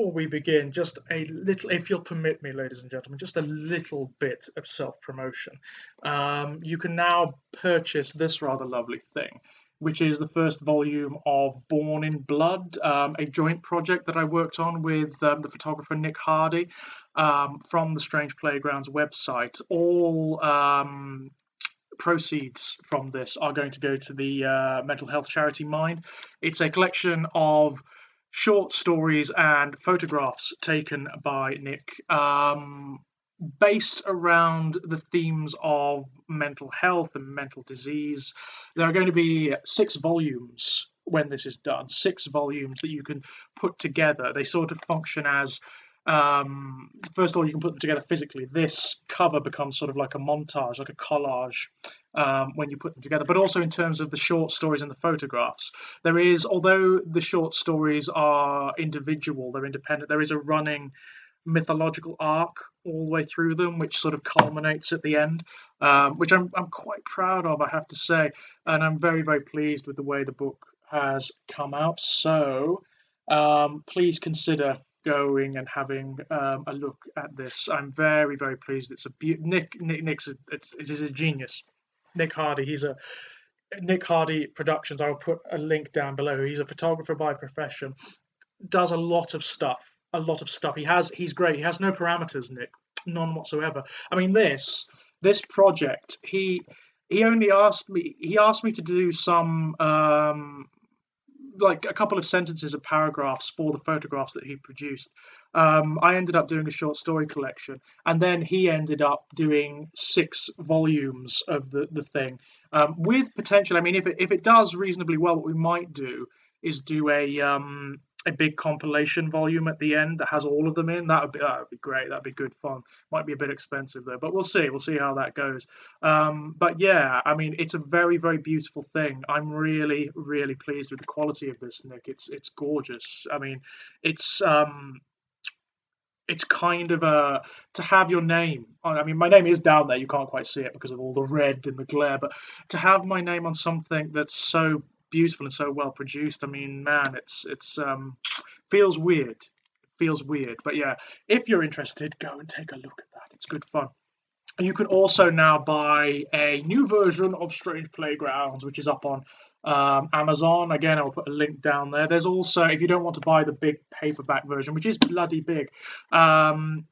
before we begin, just a little, if you'll permit me, ladies and gentlemen, just a little bit of self-promotion. You can now purchase this rather lovely thing, which is the first volume of Born in Blood, a joint project that I worked on with the photographer Nick Hardy from the Strange Playgrounds website. All proceeds from this are going to go to the mental health charity Mind. It's a collection of short stories and photographs taken by Nick, based around the themes of mental health and mental disease. There are going to be 6 volumes when this is done, 6 volumes that you can put together. They sort of function as, first of all, you can put them together physically. This cover becomes sort of like a montage, like a collage, when you put them together, but also in terms of the short stories and the photographs. There is, although the short stories are individual, they're independent, there is a running mythological arc all the way through them, which sort of culminates at the end, which I'm quite proud of, I have to say, and I'm very, very pleased with the way the book has come out. So please consider going and having a look at this. I'm very, very pleased. It's a Nick's it is a genius. Nick Hardy. He's a Nick Hardy Productions. I will put a link down below. He's a photographer by profession. Does a lot of stuff. A lot of stuff. He's great. He has no parameters, Nick, none whatsoever. I mean, this project. He only asked me. He asked me to do some like a couple of sentences of paragraphs for the photographs that he produced. I ended up doing a short story collection, and then he ended up doing 6 volumes of the thing, with potential. I mean, if it does reasonably well, what we might do is do a big compilation volume at the end that has all of them in. That would be great. That'd be good fun. Might be a bit expensive though, but we'll see. We'll see how that goes. But yeah, I mean, it's a very, very beautiful thing. I'm really, really pleased with the quality of this, Nick. It's gorgeous. I mean, it's kind of to have your name. I mean, my name is down there. You can't quite see it because of all the red and the glare, but to have my name on something that's so beautiful and so well produced, I mean, man, it's feels weird. Feels weird. But yeah, if you're interested, go and take a look at that. It's good fun. You can also now buy a new version of Strange Playgrounds, which is up on Amazon. Again, I'll put a link down there. There's also, if you don't want to buy the big paperback version, which is bloody big, then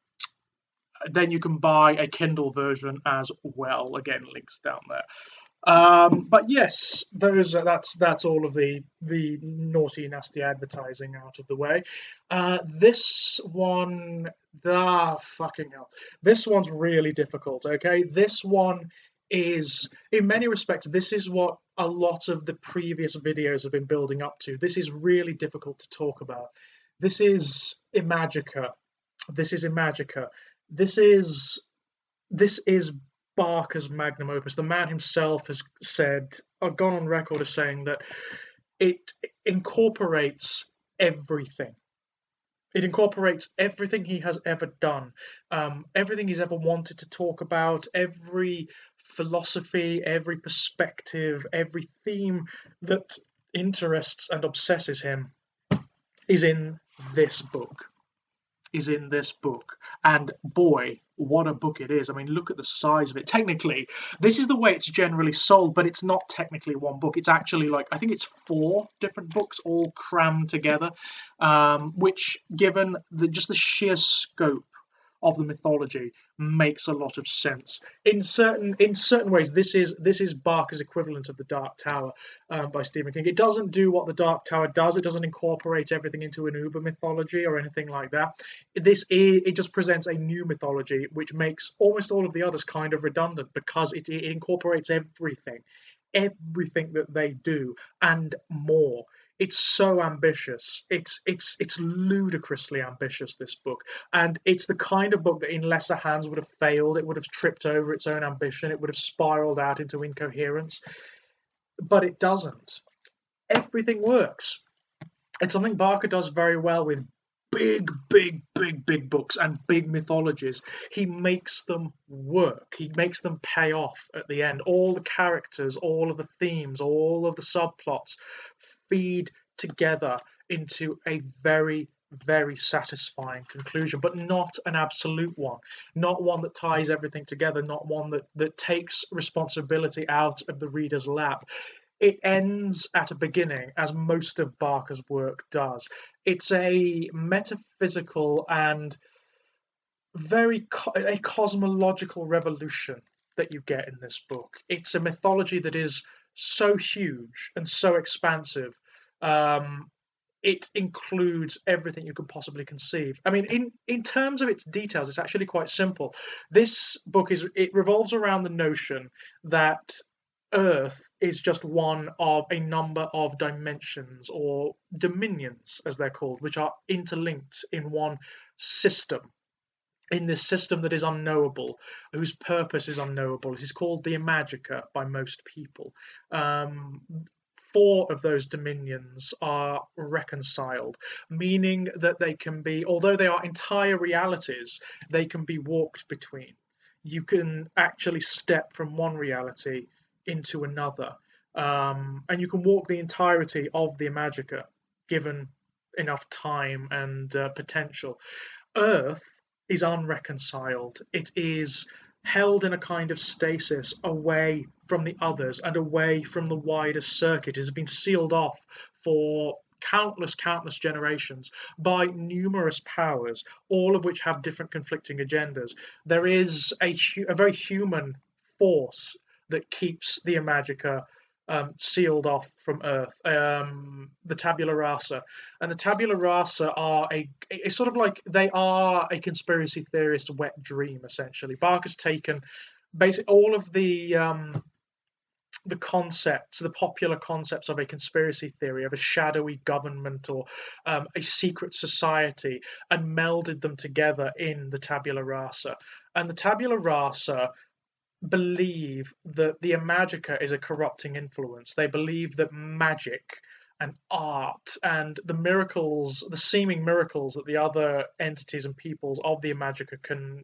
you can buy a Kindle version as well. Again, links down there. But yes, that's all of the naughty, nasty advertising out of the way. This one, fucking hell, this one's really difficult. Okay, this one is, in many respects, this is what a lot of the previous videos have been building up to. This is really difficult to talk about. This is Imajica. This is Imajica. This is Barker's magnum opus. The man himself has said, gone on record as saying that it incorporates everything. It incorporates everything he has ever done, everything he's ever wanted to talk about, every philosophy, every perspective, every theme that interests and obsesses him is in this book. And boy, what a book it is. I mean, look at the size of it. Technically, this is the way it's generally sold, but it's not technically one book. It's actually, like, I think it's 4 different books all crammed together, which, given just the sheer scope of the mythology, makes a lot of sense. In certain ways, this is Barker's equivalent of the Dark Tower by Stephen King. It doesn't do what the Dark Tower does. It doesn't incorporate everything into an uber mythology or anything like that. It just presents a new mythology, which makes almost all of the others kind of redundant, because it incorporates everything that they do and more. It's so ambitious. It's ludicrously ambitious, this book, and it's the kind of book that in lesser hands would have failed. It would have tripped over its own ambition. It would have spiraled out into incoherence, but it doesn't. Everything works. It's something Barker does very well with big books and big mythologies. He makes them work. He makes them pay off at the end. All the characters, all of the themes, all of the subplots feed together into a very, very satisfying conclusion, but not an absolute one, not one that ties everything together, not one that takes responsibility out of the reader's lap. It ends at a beginning, as most of Barker's work does. It's a metaphysical and a cosmological revolution that you get in this book. It's a mythology that is so huge and so expansive. Um, it includes everything you can possibly conceive. I mean, in terms of its details, it's actually quite simple. This book it revolves around the notion that Earth is just one of a number of dimensions or dominions, as they're called, which are interlinked in one system, in this system that is unknowable, whose purpose is unknowable. It is called the Imajica by most people. Um, Four of those dominions are reconciled, meaning that they can be, although they are entire realities, they can be walked between. You can actually step from one reality into another, and you can walk the entirety of the Imajica, given enough time and potential. Earth is unreconciled. It is held in a kind of stasis away from the others and away from the wider circuit. It has been sealed off for countless generations by numerous powers, all of which have different conflicting agendas. There is a very human force that keeps the Imagica sealed off from Earth, the tabula rasa. And the tabula rasa are it's sort of like they are a conspiracy theorist's wet dream, essentially. Barker's taken basically all of the concepts, the popular concepts of a conspiracy theory, of a shadowy government or a secret society, and melded them together in the tabula rasa. And the tabula rasa believe that the Imagica is a corrupting influence. They believe that magic and art and the miracles, the seeming miracles that the other entities and peoples of the Imagica can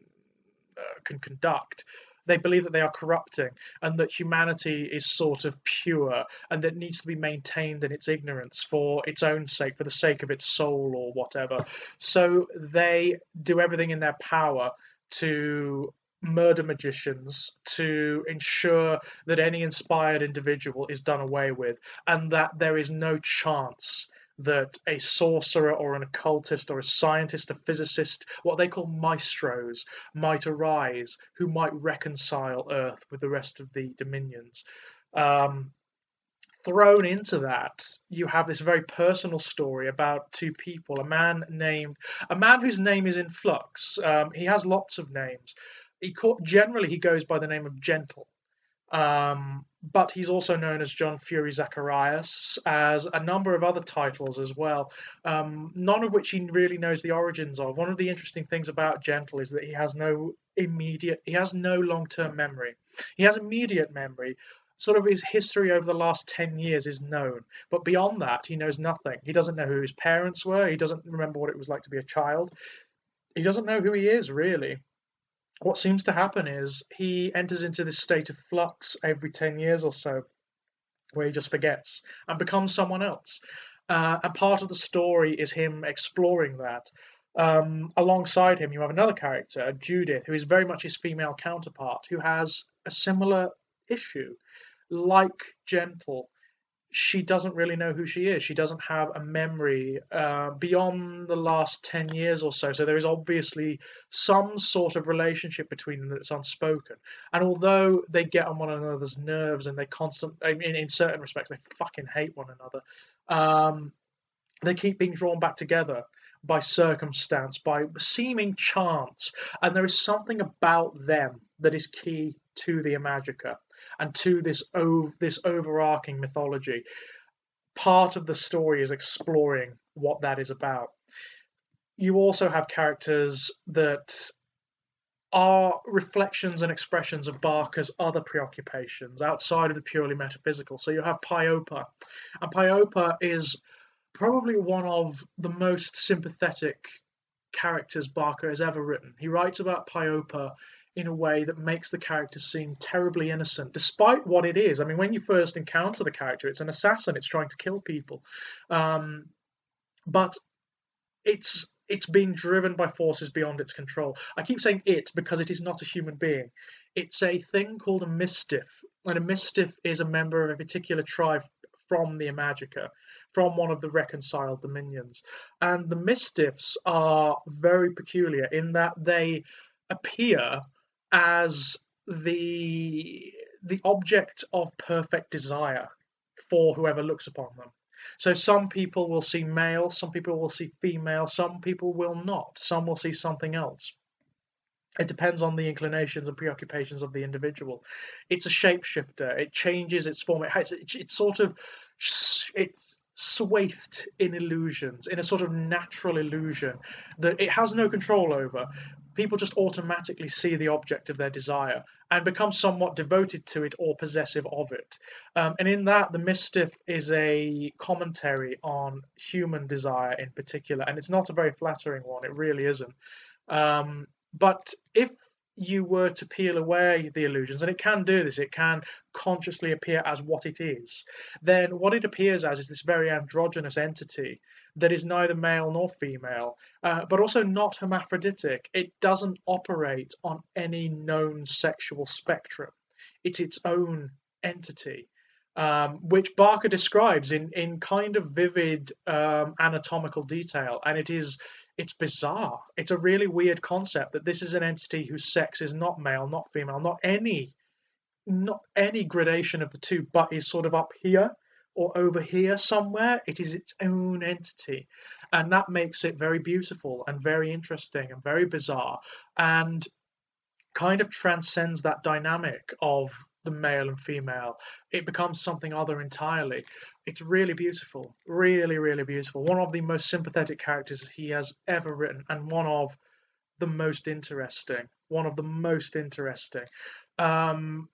conduct, they believe that they are corrupting, and that humanity is sort of pure and that needs to be maintained in its ignorance for its own sake, for the sake of its soul or whatever. So they do everything in their power to murder magicians, to ensure that any inspired individual is done away with, and that there is no chance that a sorcerer or an occultist or a scientist, a physicist, what they call maestros, might arise who might reconcile Earth with the rest of the dominions. Um, Thrown into that, you have this very personal story about two people. A man whose name is in flux. He has lots of names. Generally he goes by the name of Gentle, but he's also known as John Fury Zacharias, as a number of other titles as well, none of which he really knows the origins of. One of the interesting things about Gentle is that he has no long-term memory. He has immediate memory. Sort of his history over the last 10 years is known, but beyond that, he knows nothing. He doesn't know who his parents were. He doesn't remember what it was like to be a child. He doesn't know who he is, really. What seems to happen is he enters into this state of flux every 10 years or so, where he just forgets and becomes someone else. And part of the story is him exploring that. Alongside him, you have another character, Judith, who is very much his female counterpart, who has a similar issue. Like Gentle, she doesn't really know who she is. She doesn't have a memory beyond the last 10 years or so. So there is obviously some sort of relationship between them that's unspoken. And although they get on one another's nerves and I mean, in certain respects, they fucking hate one another, they keep being drawn back together by circumstance, by seeming chance. And there is something about them that is key to the Imagica and to this overarching mythology. Part of the story is exploring what that is about. You also have characters that are reflections and expressions of Barker's other preoccupations outside of the purely metaphysical. So you have Pyopa, and Pyopa is probably one of the most sympathetic characters Barker has ever written. He writes about Pyopa in a way that makes the character seem terribly innocent, despite what it is. I mean, when you first encounter the character, it's an assassin, it's trying to kill people. But it's being driven by forces beyond its control. I keep saying it because it is not a human being. It's a thing called a mystiff, and a mystiff is a member of a particular tribe from the Imajica, from one of the reconciled dominions. And the mystiffs are very peculiar in that they appear as the the object of perfect desire for whoever looks upon them. So some people will see male, some people will see female, some people will not. Some will see something else. It depends on the inclinations and preoccupations of the individual. It's a shapeshifter. It changes its form. It's sort of it's swathed in illusions, in a sort of natural illusion that it has no control over. People just automatically see the object of their desire and become somewhat devoted to it or possessive of it. And in that, the Mystiff is a commentary on human desire in particular, and it's not a very flattering one. It really isn't. But if you were to peel away the illusions, and it can do this, it can consciously appear as what it is, then what it appears as is this very androgynous entity that is neither male nor female, but also not hermaphroditic. It doesn't operate on any known sexual spectrum. It's its own entity. Which Barker describes in kind of vivid anatomical detail, and it's bizarre. It's a really weird concept that this is an entity whose sex is not male, not female, not any gradation of the two, but is sort of up here or over here somewhere. It is its own entity, and that makes it very beautiful and very interesting and very bizarre, and kind of transcends that dynamic of the male and female. It becomes something other entirely. It's really beautiful, really, really beautiful. One of the most sympathetic characters he has ever written, and one of the most interesting. One of the most interesting. Um,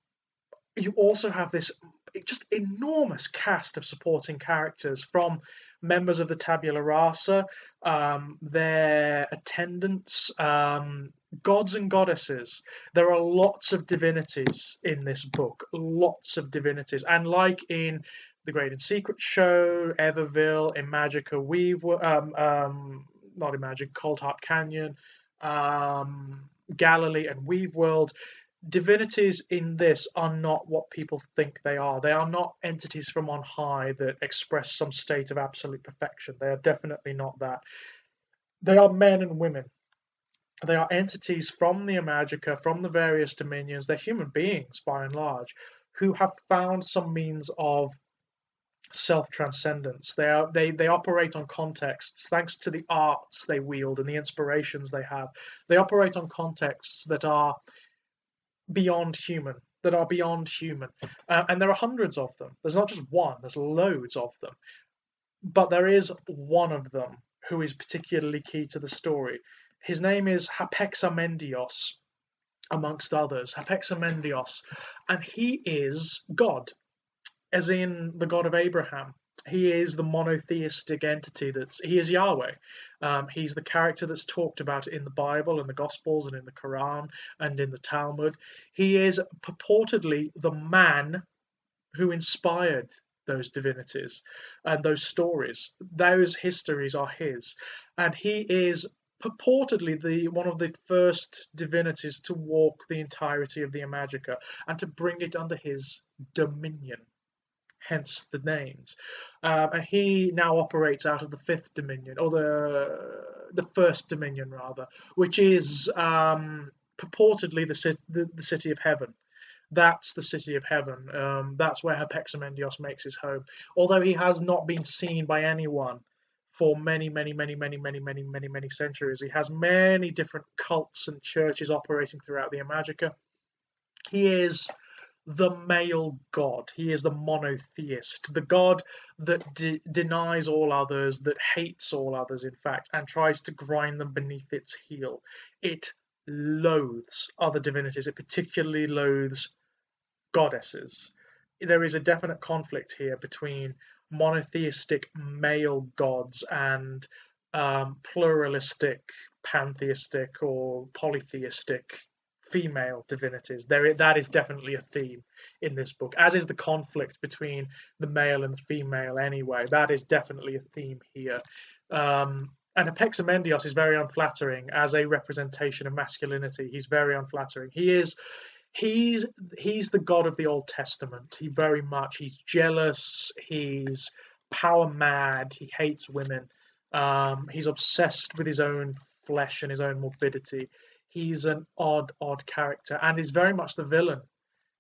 you also have this just enormous cast of supporting characters from members of the tabula rasa, their attendants, gods and goddesses. There are lots of divinities in this book, lots of divinities. And like in The Great and Secret Show, Everville, Imajica, not Imagica, Cold Heart Canyon, Galilee, and Weave World, divinities in this are not what people think they are. They are not entities from on high that express some state of absolute perfection. They are definitely not that. They are men and women. They are entities from the Imagica, from the various dominions. They're human beings by and large who have found some means of self-transcendence. They operate on contexts, thanks to the arts they wield and the inspirations they have. They operate on contexts that are beyond human, that are beyond human. And there are hundreds of them. There's not just one, there's loads of them. But there is one of them who is particularly key to the story. His name is Hapexamendios, amongst others. Hapexamendios. And he is God, as in the God of Abraham. He is the monotheistic entity he is Yahweh. He's the character that's talked about in the Bible and the Gospels and in the Quran and in the Talmud. He is purportedly the man who inspired those divinities and those stories. Those histories are his. And he is purportedly one of the first divinities to walk the entirety of the Imagica and to bring it under his dominion, hence the names. And he now operates out of the fifth dominion, or the first dominion rather, which is purportedly the city of heaven. That's the city of heaven. That's where Hapexamendios makes his home. Although he has not been seen by anyone for many, many, many, many, many, many, many, many centuries. He has many different cults and churches operating throughout the Imagica. He is the male god. He is the monotheist, the god that denies all others, that hates all others, in fact, and tries to grind them beneath its heel. It loathes other divinities. It particularly loathes goddesses. There is a definite conflict here between monotheistic male gods and pluralistic, pantheistic, or polytheistic female divinities. That is definitely a theme in this book, as is the conflict between the male and the female anyway. That is definitely a theme here. And Epexamendios is very unflattering as a representation of masculinity. He's very unflattering. He's he's the god of the Old Testament. He's jealous. He's power mad. He hates women. He's obsessed with his own flesh and his own morbidity. He's an odd character, and is very much the villain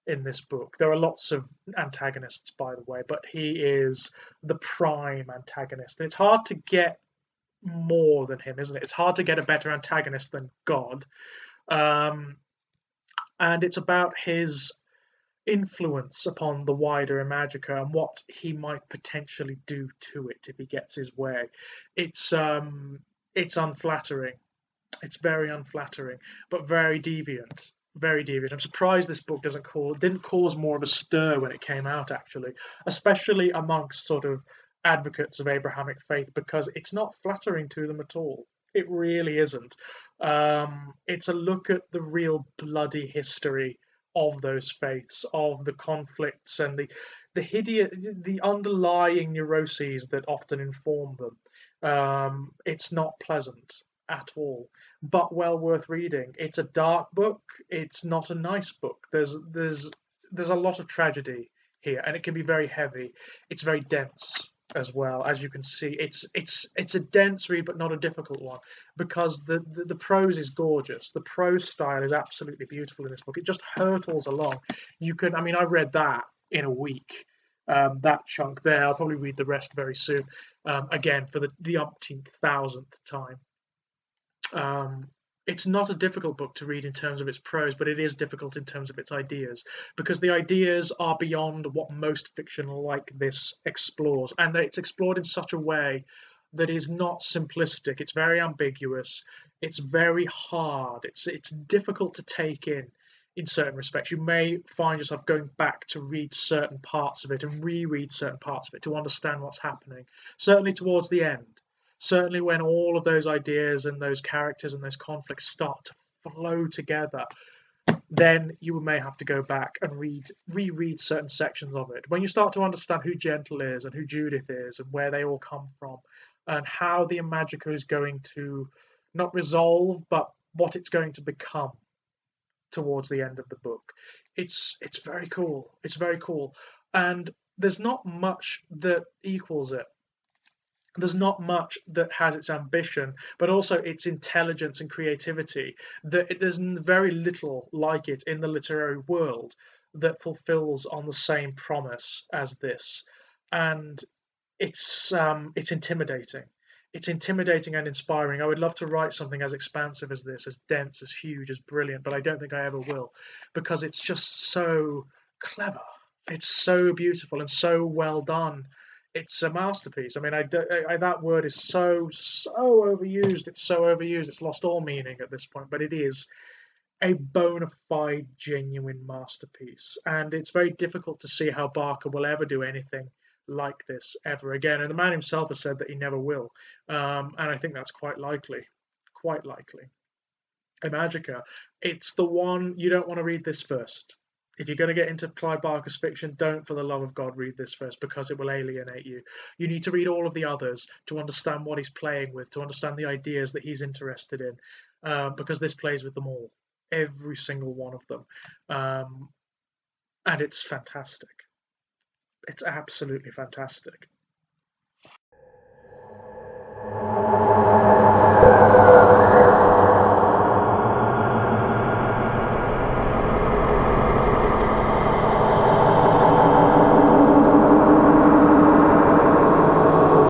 in this book. There are lots of antagonists, by the way, but he is the prime antagonist. And it's hard to get more than him, isn't it? It's hard to get a better antagonist than God. Um, and it's about his influence upon the wider Imagica and what he might potentially do to it if he gets his way. It's unflattering. It's very unflattering, but very deviant. Very deviant. I'm surprised this book didn't cause more of a stir when it came out, actually, especially amongst sort of advocates of Abrahamic faith, because it's not flattering to them at all. It really isn't. It's a look at the real bloody history of those faiths, of the conflicts and the underlying neuroses that often inform them. It's not pleasant at all, but well worth reading. It's a dark book. It's not a nice book. There's a lot of tragedy here, and it can be very heavy. It's very dense as well, as you can see. It's a dense read, but not a difficult one, because the prose is gorgeous. The prose style is absolutely beautiful in this book. It just hurtles along. I mean, I read that in a week. That chunk there. I'll probably read the rest very soon. Again, for the umpteenth thousandth time. Um, it's not a difficult book to read in terms of its prose, but it is difficult in terms of its ideas, because the ideas are beyond what most fiction like this explores, and that it's explored in such a way that is not simplistic. It's very ambiguous. It's very hard. It's difficult to take in certain respects. You may find yourself going back to read certain parts of it and reread certain parts of it to understand what's happening. Certainly towards the end. Certainly when all of those ideas and those characters and those conflicts start to flow together, then you may have to go back and reread certain sections of it. When you start to understand who Gentle is and who Judith is and where they all come from, and how the Imagica is going to not resolve, but what it's going to become towards the end of the book, it's very cool. It's very cool, and there's not much that equals it. There's not much that has its ambition, but also its intelligence and creativity. There's very little like it in the literary world that fulfills on the same promise as this, and it's intimidating. It's intimidating and inspiring. I would love to write something as expansive as this, as dense, as huge, as brilliant, but I don't think I ever will, because it's just so clever. It's so beautiful and so well done. It's a masterpiece. I mean, that word is so overused. It's so overused. It's lost all meaning at this point. But it is a bona fide, genuine masterpiece, and it's very difficult to see how Barker will ever do anything like this ever again. And the man himself has said that he never will, and I think that's quite likely. Quite likely. Imagica, it's the one you don't want to read this first. If you're going to get into Clive Barker's fiction, don't for the love of God read this first, because it will alienate you. You need to read all of the others to understand what he's playing with, to understand the ideas that he's interested in, because this plays with them all, every single one of them. And it's fantastic. It's absolutely fantastic.